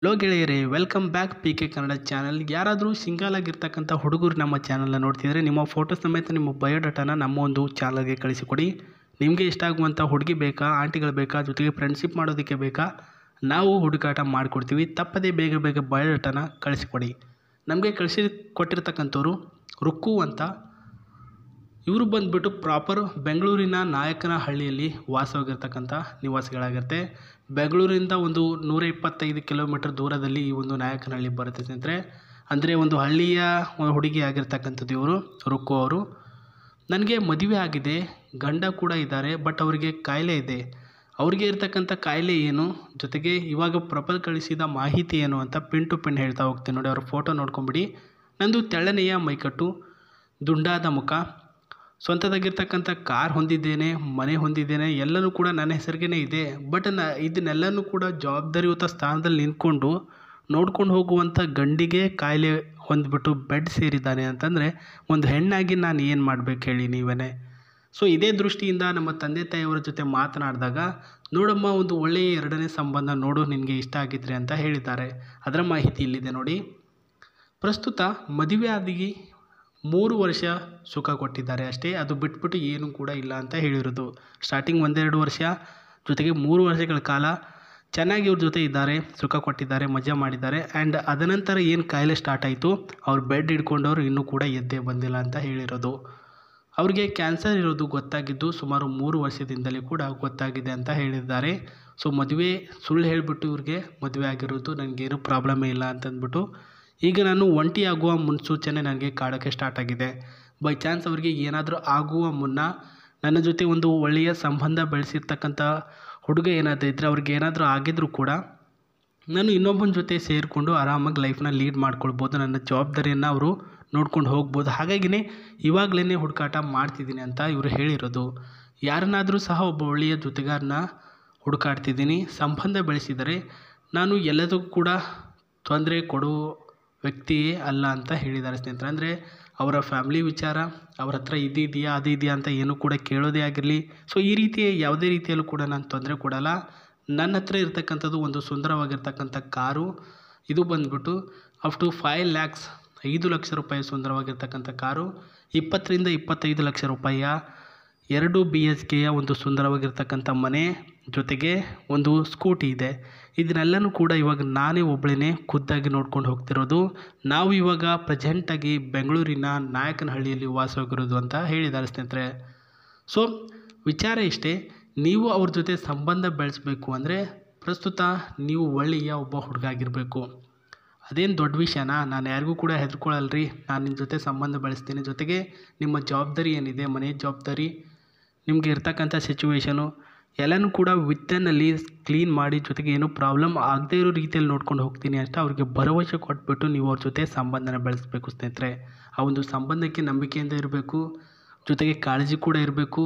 Hello ಗೆಳೆಯರೇ, welcome back P K Kannada channel. ಯಾರಾದರೂ single ಆಗಿರ್ತಕ್ಕಂಥ ಹುಡುಗರು ನಮ್ಮ ಚಾನಲ್ನ ನೋಡ್ತಿದ್ರೆ ನಿಮ್ಮ ಫೋಟೋ ಸಮೇತ ನಿಮ್ಮ ಬಯೋಡಾಟಾನ ನಮ್ಮ ಒಂದು ಚಾನಲ್ಗೆ ಕಳಿಸಿಕೊಡಿ. ನಿಮಗೆ ಇಷ್ಟ ಆಗುವಂಥ ಹುಡುಗಿ ಬೇಕಾ, ಆಂಟಿಗಳು ಬೇಕಾ, ಜೊತೆಗೆ ಫ್ರೆಂಡ್ಶಿಪ್ ಮಾಡೋದಕ್ಕೆ ಬೇಕಾ, ನಾವು ಹುಡುಕಾಟ ಮಾಡಿಕೊಡ್ತೀವಿ. ತಪ್ಪದೇ ಬೇಗ ಬೇಗ ಬಯೋಡಾಟಾನ ಕಳಿಸಿಕೊಡಿ. ನಮಗೆ ಕೊಟ್ಟಿರ್ತಕ್ಕಂಥವ್ರು ರುಕ್ಕು ಅಂತ. ಇವರು ಬಂದುಬಿಟ್ಟು ಪ್ರಾಪರ್ ಬೆಂಗಳೂರಿನ ನಾಯಕನಹಳ್ಳಿಯಲ್ಲಿ ವಾಸವಾಗಿರ್ತಕ್ಕಂಥ ನಿವಾಸಿಗಳಾಗಿರುತ್ತೆ. ಬೆಂಗಳೂರಿಂದ ಒಂದು 125 ಕಿಲೋಮೀಟರ್ ದೂರದಲ್ಲಿ ಈ ಒಂದು ನಾಯಕನಹಳ್ಳಿ ಬರುತ್ತೆ ಸ್ನೇಹಿತರೆ. ಅಂದರೆ ಒಂದು ಹಳ್ಳಿಯ ಹುಡುಗಿ ಆಗಿರ್ತಕ್ಕಂಥದ್ದು ಇವರು ರುಕ್ಕು ಅವರು. ನನಗೆ ಮದುವೆ ಆಗಿದೆ, ಗಂಡ ಕೂಡ ಇದ್ದಾರೆ, ಬಟ್ ಅವರಿಗೆ ಕಾಯಿಲೆ ಇದೆ. ಅವ್ರಿಗೆ ಇರ್ತಕ್ಕಂಥ ಕಾಯಿಲೆ ಏನು, ಜೊತೆಗೆ ಇವಾಗ ಪ್ರೊಫೈಲ್ ಕಳಿಸಿದ ಮಾಹಿತಿ ಏನು ಅಂತ ಪಿನ್ ಟು ಪಿನ್ ಹೇಳ್ತಾ ಹೋಗ್ತೀನಿ ನೋಡಿ. ಅವ್ರ ಫೋಟೋ ನೋಡ್ಕೊಂಬಿಡಿ. ನಂದು ತೆಳ್ಳನೆಯ ಮೈಕಟ್ಟು, ದುಂಡಾದ ಮುಖ, ಸ್ವಂತದಾಗಿರ್ತಕ್ಕಂಥ ಕಾರ್ ಹೊಂದಿದ್ದೇನೆ, ಮನೆ ಹೊಂದಿದ್ದೇನೆ, ಎಲ್ಲನೂ ಕೂಡ ನನ್ನ ಹೆಸರಿಗೇ ಇದೆ. ಬಟ್ ಇದನ್ನೆಲ್ಲನೂ ಕೂಡ ಜವಾಬ್ದಾರಿಯುತ ಸ್ಥಾನದಲ್ಲಿ ನಿಂತ್ಕೊಂಡು ನೋಡ್ಕೊಂಡು ಹೋಗುವಂಥ ಗಂಡಿಗೆ ಕಾಯಿಲೆ ಹೊಂದ್ಬಿಟ್ಟು ಬೆಡ್ ಸೇರಿದ್ದಾನೆ ಅಂತಂದರೆ ಒಂದು ಹೆಣ್ಣಾಗಿ ನಾನು ಏನು ಮಾಡಬೇಕು ಹೇಳಿ ನೀವೇ. ಸೊ ಇದೇ ದೃಷ್ಟಿಯಿಂದ ನಮ್ಮ ತಂದೆ ತಾಯಿಯವರ ಜೊತೆ ಮಾತನಾಡಿದಾಗ, ನೋಡಮ್ಮ ಒಂದು ಒಳ್ಳೆಯ ಎರಡನೇ ಸಂಬಂಧ ನೋಡು, ನಿನಗೆ ಇಷ್ಟ ಆಗಿದ್ರೆ ಅಂತ ಹೇಳಿದ್ದಾರೆ. ಅದರ ಮಾಹಿತಿ ಇಲ್ಲಿದೆ ನೋಡಿ. ಪ್ರಸ್ತುತ ಮದುವೆ ಆಗಿ 3 ವರ್ಷ ಸುಖ ಕೊಟ್ಟಿದ್ದಾರೆ ಅಷ್ಟೇ. ಅದು ಬಿಟ್ಬಿಟ್ಟು ಏನೂ ಕೂಡ ಇಲ್ಲ ಅಂತ ಹೇಳಿರೋದು. ಸ್ಟಾರ್ಟಿಂಗ್ 1-2 ವರ್ಷ, ಜೊತೆಗೆ 3 ವರ್ಷಗಳ ಕಾಲ ಚೆನ್ನಾಗಿ ಇವ್ರ ಜೊತೆ ಇದ್ದಾರೆ, ಸುಖ ಕೊಟ್ಟಿದ್ದಾರೆ, ಮಜಾ ಮಾಡಿದ್ದಾರೆ. ಆ್ಯಂಡ್ ಅದನಂತರ ಏನು ಕಾಯಿಲೆ ಸ್ಟಾರ್ಟ್ ಆಯಿತು, ಅವ್ರು ಬೆಡ್ ಹಿಡ್ಕೊಂಡವ್ರು ಇನ್ನೂ ಕೂಡ ಎದ್ದೇ ಬಂದಿಲ್ಲ ಅಂತ ಹೇಳಿರೋದು. ಅವ್ರಿಗೆ ಕ್ಯಾನ್ಸರ್ ಇರೋದು ಗೊತ್ತಾಗಿದ್ದು ಸುಮಾರು 3 ವರ್ಷದಿಂದಲೇ ಕೂಡ ಗೊತ್ತಾಗಿದೆ ಅಂತ ಹೇಳಿದ್ದಾರೆ. ಸೊ ಮದುವೆ ಸುಳ್ಳು ಹೇಳಿಬಿಟ್ಟು ಇವ್ರಿಗೆ ಮದುವೆ ಆಗಿರೋದು, ನನಗೇನು ಪ್ರಾಬ್ಲಮೇ ಇಲ್ಲ ಅಂತಂದ್ಬಿಟ್ಟು ಈಗ ನಾನು ಒಂಟಿ ಆಗುವ ಮುನ್ಸೂಚನೆ ನನಗೆ ಕಾಡೋಕ್ಕೆ ಸ್ಟಾರ್ಟ್ ಆಗಿದೆ. ಬೈ ಚಾನ್ಸ್ ಅವರಿಗೆ ಏನಾದರೂ ಆಗುವ ಮುನ್ನ ನನ್ನ ಜೊತೆ ಒಂದು ಒಳ್ಳೆಯ ಸಂಬಂಧ ಬೆಳೆಸಿರ್ತಕ್ಕಂಥ ಹುಡುಗ ಏನಾದರೂ ಇದ್ದರೆ, ಅವ್ರಿಗೆ ಏನಾದರೂ ಆಗಿದ್ರೂ ಕೂಡ ನಾನು ಇನ್ನೊಬ್ಬನ ಜೊತೆ ಸೇರಿಕೊಂಡು ಆರಾಮಾಗಿ ಲೈಫ್ನ ಲೀಡ್ ಮಾಡ್ಕೊಳ್ಬೋದು, ನನ್ನ ಜವಾಬ್ದಾರಿಯನ್ನು ಅವರು ನೋಡ್ಕೊಂಡು ಹೋಗ್ಬೋದು. ಹಾಗಾಗಿನೇ ಇವಾಗಲೇ ಹುಡುಕಾಟ ಮಾಡ್ತಿದ್ದೀನಿ ಅಂತ ಇವರು ಹೇಳಿರೋದು. ಯಾರನ್ನಾದರೂ ಸಹ ಒಬ್ಬ ಒಳ್ಳೆಯ ಜೊತೆಗಾರನ ಹುಡುಕಾಡ್ತಿದ್ದೀನಿ. ಸಂಬಂಧ ಬೆಳೆಸಿದರೆ ನಾನು ಎಲ್ಲದಕ್ಕೂ ಕೂಡ ತೊಂದರೆ ಕೊಡೋ ವ್ಯಕ್ತಿಯೇ ಅಲ್ಲ ಅಂತ ಹೇಳಿದ್ದಾರೆ ಸ್ನೇಹಿತರೆ. ಅಂದರೆ ಅವರ ಫ್ಯಾಮ್ಲಿ ವಿಚಾರ, ಅವ್ರ ಹತ್ರ ಇದೆಯಾ ಅದು ಇದೆಯಾ ಅಂತ ಏನೂ ಕೂಡ ಕೇಳೋದೇ ಆಗಿರಲಿ. ಸೊ ಈ ರೀತಿಯ ಯಾವುದೇ ರೀತಿಯಲ್ಲೂ ಕೂಡ ನಾನು ತೊಂದರೆ ಕೊಡಲ್ಲ. ನನ್ನ ಹತ್ರ ಇರ್ತಕ್ಕಂಥದ್ದು ಒಂದು ಸುಂದರವಾಗಿರ್ತಕ್ಕಂಥ ಕಾರು. ಇದು ಬಂದುಬಿಟ್ಟು ಅಪ್ ಟು 5 lakhs 5 ಲಕ್ಷ ರೂಪಾಯಿ ಸುಂದರವಾಗಿರ್ತಕ್ಕಂಥ ಕಾರು. 20 ರಿಂದ 25 ಲಕ್ಷ ರೂಪಾಯಿಯ 2 BHKಯ ಒಂದು ಸುಂದರವಾಗಿರ್ತಕ್ಕಂಥ ಮನೆ, ಜೊತೆಗೆ ಒಂದು ಸ್ಕೂಟಿ ಇದೆ. ಇದನ್ನೆಲ್ಲನೂ ಕೂಡ ಇವಾಗ ನಾನೇ ಒಬ್ಬಳೇ ಖುದ್ದಾಗಿ ನೋಡ್ಕೊಂಡು ಹೋಗ್ತಿರೋದು. ನಾವು ಇವಾಗ ಪ್ರೆಸೆಂಟಾಗಿ ಬೆಂಗಳೂರಿನ ನಾಯಕನಹಳ್ಳಿಯಲ್ಲಿ ವಾಸವಾಗಿರೋದು ಅಂತ ಹೇಳಿದ್ದಾರೆ ಸ್ನೇಹಿತರೆ. ಸೊ ವಿಚಾರ ಇಷ್ಟೇ, ನೀವು ಅವ್ರ ಜೊತೆ ಸಂಬಂಧ ಬೆಳೆಸಬೇಕು ಅಂದರೆ ಪ್ರಸ್ತುತ ನೀವು ಒಳ್ಳೆಯ ಒಬ್ಬ ಹುಡುಗ ಆಗಿರಬೇಕು. ಅದೇನು ದೊಡ್ಡ ವಿಷಯನಾ? ನಾನು ಯಾರಿಗೂ ಕೂಡ ಹೆದರ್ಕೊಳ್ಳಲ್ರಿ. ನಾನು ನಿಮ್ಮ ಜೊತೆ ಸಂಬಂಧ ಬೆಳೆಸ್ತೀನಿ. ಜೊತೆಗೆ ನಿಮ್ಮ ಜವಾಬ್ದಾರಿ ಏನಿದೆ, ಮನೆ ಜವಾಬ್ದಾರಿ, ನಿಮಗೆ ಇರ್ತಕ್ಕಂಥ ಸಿಚುವೇಶನು ಎಲ್ಲನೂ ಕೂಡ ವಿತ್ತನಲ್ಲಿ ಕ್ಲೀನ್ ಮಾಡಿ, ಜೊತೆಗೆ ಏನೂ ಪ್ರಾಬ್ಲಮ್ ಆಗದೇ ಇರೋ ರೀತಿಯಲ್ಲಿ ನೋಡ್ಕೊಂಡು ಹೋಗ್ತೀನಿ ಅಂತ ಅವ್ರಿಗೆ ಭರವಸೆ ಕೊಟ್ಬಿಟ್ಟು ನೀವು ಅವ್ರ ಜೊತೆ ಸಂಬಂಧನ ಬೆಳೆಸಬೇಕು ಸ್ನೇಹಿತರೆ. ಆ ಒಂದು ಸಂಬಂಧಕ್ಕೆ ನಂಬಿಕೆಯಿಂದ ಇರಬೇಕು, ಜೊತೆಗೆ ಕಾಳಜಿ ಕೂಡ ಇರಬೇಕು,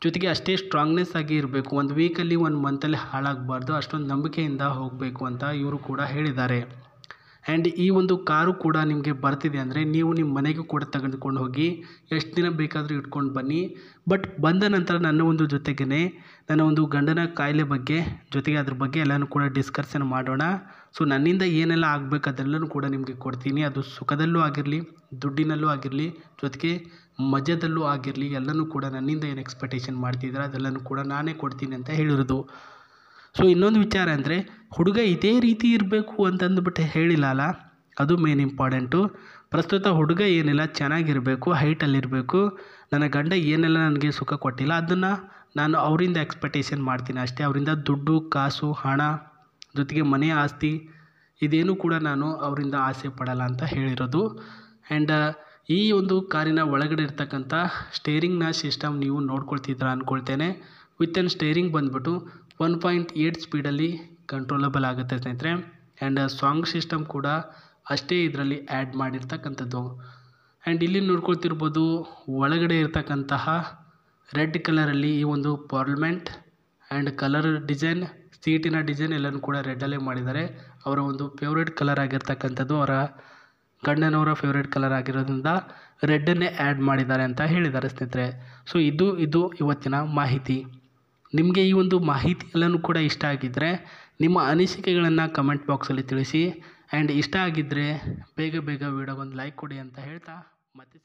ಜೊತೆಗೆ ಅಷ್ಟೇ ಸ್ಟ್ರಾಂಗ್ನೆಸ್ ಆಗಿ ಇರಬೇಕು. ಒಂದು ವೀಕಲ್ಲಿ 1 ಮಂತಲ್ಲಿ ಹಾಳಾಗಬಾರ್ದು, ಅಷ್ಟೊಂದು ನಂಬಿಕೆಯಿಂದ ಹೋಗಬೇಕು ಅಂತ ಇವರು ಕೂಡ ಹೇಳಿದ್ದಾರೆ. ಆ್ಯಂಡ್ ಈ ಒಂದು ಕಾರು ಕೂಡ ನಿಮಗೆ ಬರ್ತಿದೆ ಅಂದರೆ ನೀವು ನಿಮ್ಮ ಮನೆಗೂ ಕೂಡ ತೆಗೆದುಕೊಂಡು ಹೋಗಿ ಎಷ್ಟು ದಿನ ಬೇಕಾದರೂ ಇಟ್ಕೊಂಡು ಬನ್ನಿ. ಬಟ್ ಬಂದ ನಂತರ ನನ್ನ ಒಂದು ಜೊತೆಗೇ ನನ್ನ ಒಂದು ಗಂಡನ ಕಾಯಿಲೆ ಬಗ್ಗೆ, ಜೊತೆಗೆ ಅದ್ರ ಬಗ್ಗೆ ಎಲ್ಲನೂ ಕೂಡ ಡಿಸ್ಕಷನ್ ಮಾಡೋಣ. ಸೊ ನನ್ನಿಂದ ಏನೆಲ್ಲ ಆಗಬೇಕು ಅದೆಲ್ಲನೂ ಕೂಡ ನಿಮಗೆ ಕೊಡ್ತೀನಿ. ಅದು ಸುಖದಲ್ಲೂ ಆಗಿರಲಿ, ದುಡ್ಡಿನಲ್ಲೂ ಆಗಿರಲಿ, ಜೊತೆಗೆ ಮಜದಲ್ಲೂ ಆಗಿರಲಿ, ಎಲ್ಲನೂ ಕೂಡ ನನ್ನಿಂದ ಏನು ಎಕ್ಸ್ಪೆಕ್ಟೇಷನ್ ಮಾಡ್ತಿದ್ರೆ ಅದೆಲ್ಲನೂ ಕೂಡ ನಾನೇ ಕೊಡ್ತೀನಿ ಅಂತ ಹೇಳಿರೋದು. ಸೊ ಇನ್ನೊಂದು ವಿಚಾರ ಅಂದರೆ, ಹುಡುಗ ಇದೇ ರೀತಿ ಇರಬೇಕು ಅಂತಂದುಬಿಟ್ಟು ಹೇಳಿಲ್ಲಲ್ಲ, ಅದು ಮೇನ್ ಇಂಪಾರ್ಟೆಂಟು. ಪ್ರಸ್ತುತ ಹುಡುಗ ಏನಿಲ್ಲ, ಚೆನ್ನಾಗಿರಬೇಕು, ಹೈಟಲ್ಲಿರಬೇಕು. ನನ್ನ ಗಂಡ ಏನೆಲ್ಲ ನನಗೆ ಸುಖ ಕೊಟ್ಟಿಲ್ಲ ಅದನ್ನು ನಾನು ಅವರಿಂದ ಎಕ್ಸ್ಪೆಕ್ಟೇಷನ್ ಮಾಡ್ತೀನಿ ಅಷ್ಟೇ. ಅವರಿಂದ ದುಡ್ಡು, ಕಾಸು, ಹಣ, ಜೊತೆಗೆ ಮನೆ, ಆಸ್ತಿ ಇದೇನು ಕೂಡ ನಾನು ಅವರಿಂದ ಆಸೆ ಪಡಲ್ಲ ಅಂತ ಹೇಳಿರೋದು. ಆ್ಯಂಡ್ ಈ ಒಂದು ಕಾರಿನ ಒಳಗಡೆ ಇರ್ತಕ್ಕಂಥ ಸ್ಟೇರಿಂಗ್ನ ಸಿಸ್ಟಮ್ ನೀವು ನೋಡ್ಕೊಳ್ತಿದ್ದೀರಾ ಅಂದ್ಕೊಳ್ತೇನೆ. ವಿತ್ ಆ್ಯಂಡ್ ಸ್ಟೇರಿಂಗ್ ಬಂದುಬಿಟ್ಟು 1.8 ಸ್ಪೀಡಲ್ಲಿ ಕಂಟ್ರೋಲಬಲ್ ಆಗುತ್ತೆ ಸ್ನೇಹಿತರೆ. ಆ್ಯಂಡ್ ಸಾಂಗ್ ಸಿಸ್ಟಮ್ ಕೂಡ ಅಷ್ಟೇ ಇದರಲ್ಲಿ ಆ್ಯಡ್ ಮಾಡಿರ್ತಕ್ಕಂಥದ್ದು. ಆ್ಯಂಡ್ ಇಲ್ಲಿ ನೋಡ್ಕೊಳ್ತಿರ್ಬೋದು ಒಳಗಡೆ ಇರ್ತಕ್ಕಂತಹ ರೆಡ್ ಕಲರಲ್ಲಿ ಈ ಒಂದು ಪಾರ್ಲಿಮೆಂಟ್ ಆ್ಯಂಡ್ ಕಲರ್ ಡಿಸೈನ್, ಸೀಟಿನ ಡಿಸೈನ್ ಎಲ್ಲನೂ ಕೂಡ ರೆಡ್ಡಲ್ಲೇ ಮಾಡಿದ್ದಾರೆ. ಅವರ ಒಂದು ಫೇವ್ರೇಟ್ ಕಲರ್ ಆಗಿರ್ತಕ್ಕಂಥದ್ದು, ಅವರ ಗಂಡನವರ ಫೇವ್ರೇಟ್ ಕಲರ್ ಆಗಿರೋದ್ರಿಂದ ರೆಡ್ಡನ್ನೇ ಆ್ಯಡ್ ಮಾಡಿದ್ದಾರೆ ಅಂತ ಹೇಳಿದ್ದಾರೆ ಸ್ನೇಹಿತರೆ. ಸೊ ಇದು ಇವತ್ತಿನ ಮಾಹಿತಿ. ನಿಮಗೆ ಈ ಒಂದು ಮಾಹಿತಿ ಎಲ್ಲನೂ ಕೂಡ ಇಷ್ಟ ಆಗಿದ್ದರೆ ನಿಮ್ಮ ಅನಿಸಿಕೆಗಳನ್ನು ಕಮೆಂಟ್ ಬಾಕ್ಸಲ್ಲಿ ತಿಳಿಸಿ. ಆ್ಯಂಡ್ ಇಷ್ಟ ಆಗಿದ್ದರೆ ಬೇಗ ವಿಡಿಯೋಗೊಂದು ಲೈಕ್ ಕೊಡಿ ಅಂತ ಹೇಳ್ತಾ ಮತ್ತೆ